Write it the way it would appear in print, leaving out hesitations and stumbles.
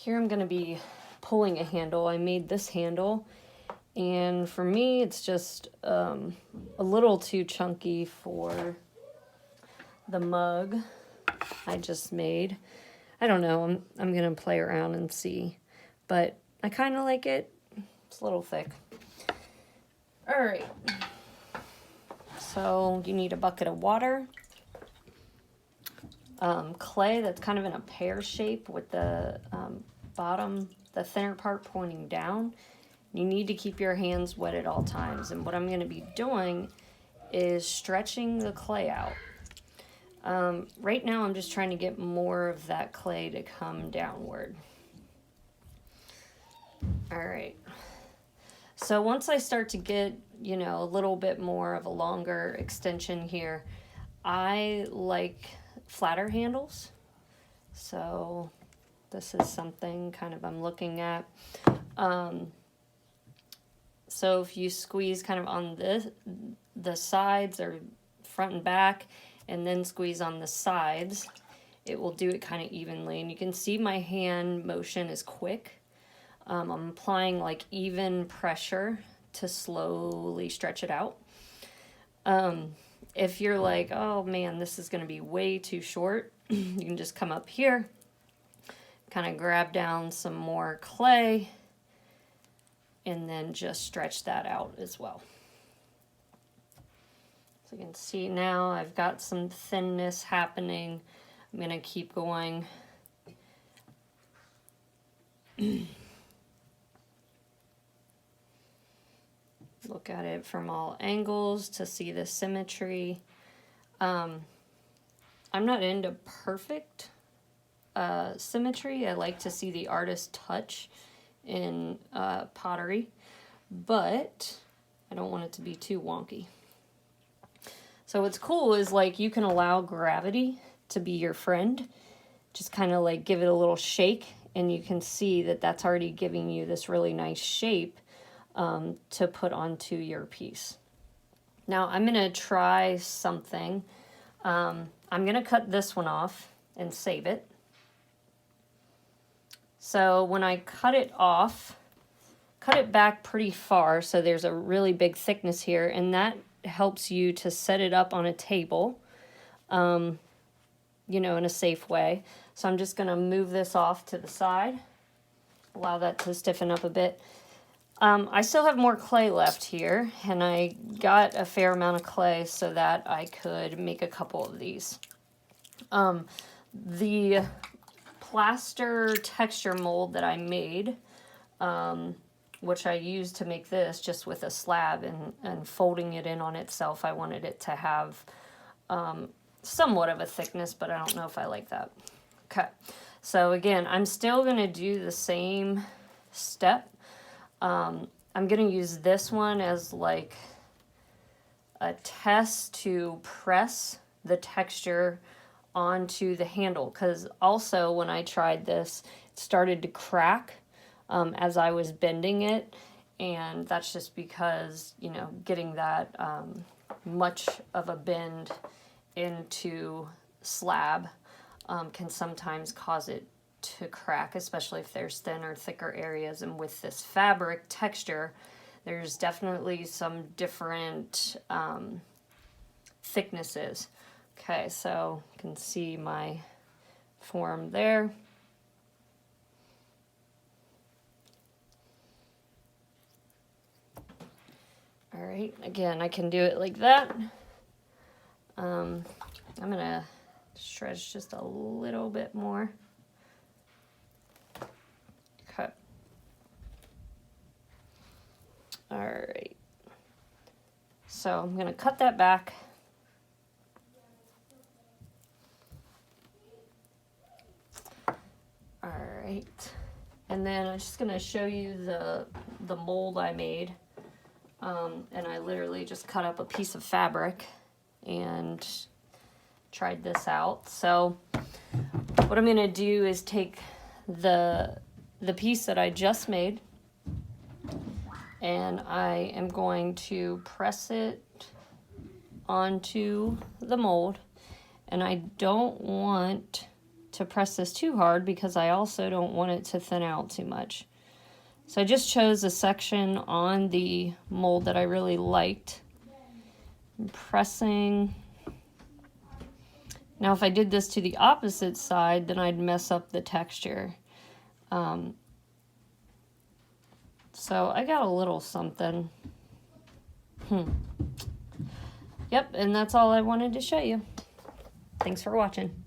here I'm going to be pulling a handle. I made this handle, and for me it's just a little too chunky for the mug I just made. I don't know, I'm going to play around and see, but I kind of like it. It's a little thick. All right, so you need a bucket of water, clay that's kind of in a pear shape with the bottom, the thinner part pointing down. You need to keep your hands wet at all times, and what I'm going to be doing is stretching the clay out. Right now I'm just trying to get more of that clay to come downward. All right. So once I start to get, you know, a little bit more of a longer extension here, I like flatter handles. So this is something kind of I'm looking at. So if you squeeze kind of on the sides or front and back, and then squeeze on the sides, it will do it kind of evenly. And you can see my hand motion is quick. I'm applying like even pressure to slowly stretch it out. If you're like, oh man, this is going to be way too short, you can just come up here, kind of grab down some more clay, and then just stretch that out as well. So you can see now I've got some thinness happening. I'm going to keep going. Look at it from all angles to see the symmetry. I'm not into perfect symmetry. I like to see the artist touch in pottery, but I don't want it to be too wonky. So what's cool is like you can allow gravity to be your friend. Just kind of like give it a little shake, and you can see that that's already giving you this really nice shape to put onto your piece. Now I'm going to try something. I'm going to cut this one off and save it. So when I cut it off, cut it back pretty far so there's a really big thickness here, and that helps you to set it up on a table, you know, in a safe way. So I'm just going to move this off to the side, allow that to stiffen up a bit. I still have more clay left here, and I got a fair amount of clay so that I could make a couple of these. The plaster texture mold that I made, which I used to make this just with a slab and folding it in on itself, I wanted it to have somewhat of a thickness, but I don't know if I like that. Okay, so again, I'm still going to do the same step. I'm going to use this one as like a test to press the texture onto the handle, because also when I tried this, it started to crack as I was bending it, and that's just because, you know, getting that much of a bend into slab can sometimes cause it to crack, especially if there's thinner, thicker areas. And with this fabric texture, there's definitely some different thicknesses. Okay, so you can see my form there. All right, again, I can do it like that. I'm gonna stretch just a little bit more. Okay. All right. So I'm gonna cut that back. All right. And then I'm just gonna show you the mold I made. And I literally just cut up a piece of fabric and tried this out. So what I'm gonna do is take the piece that I just made, and I am going to press it onto the mold, and I don't want to press this too hard because I also don't want it to thin out too much. So I just chose a section on the mold that I really liked. I'm pressing. Now if I did this to the opposite side, then I'd mess up the texture. So I got a little something. Yep, and that's all I wanted to show you. Thanks for watching.